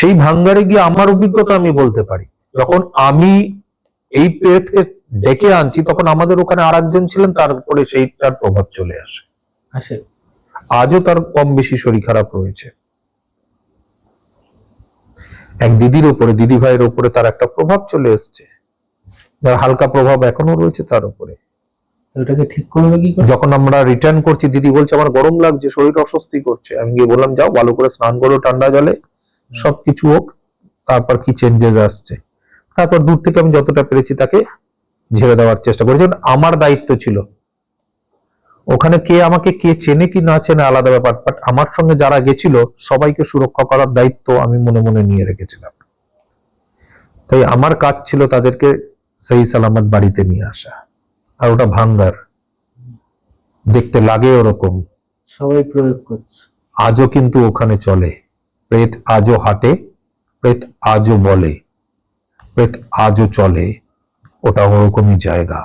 সেই ভাঙ্গারে গিয়ে আমার অভিজ্ঞতা আমি বলতে পারি, যখন আমি এই প্রেতকে ডেকে আনছি তখন আমাদের ওখানে আর একজন ছিলেন, তারপরে সেইটার প্রভাব চলে আসে। আজও তার কম বেশি শরীর খারাপ রয়েছে। এক দিদির উপরে, দিদি ভাইয়ের উপরে তার একটা প্রভাব চলে এসছে, যার হালকা প্রভাব এখনো রয়েছে তার উপরে। ওটাকে ঠিক করবে কি করে? যখন আমরা রিটার্ন করছি, দিদি বলছে আমার গরম লাগছে, শরীর অস্বস্তি করছে। আমি গিয়ে বললাম যাও ভালো করে স্নান করো ঠান্ডা জলে, সবকিছু হোক, তারপর কি চেঞ্জেস আসছে। তারপর দূর থেকে আমি যতটা পেরেছি তাকে ঝেড়ে দেওয়ার চেষ্টা করেছি। আমার দায়িত্ব ছিল, ওখানে কে আমাকে কে চেনে কি না চেনে আলাদা ব্যাপার, বাট আমার সঙ্গে যারা গেছিল সবাইকে সুরক্ষা করার দায়িত্ব আমি মনে মনে নিয়ে রেখেছিলাম। তাই আমার কাজ ছিল তাদেরকে সেই সালামত বাড়িতে নিয়ে আসা। আর ওটা ভাঙ্গার, দেখতে লাগে ওরকম, সবাই প্রয়োগ করছে। আজও কিন্তু ওখানে চলে। প্রেত আজও হাঁটে, প্রেত আজও বলে, প্রেত আজও চলে। ওটা ওরকমই জায়গা।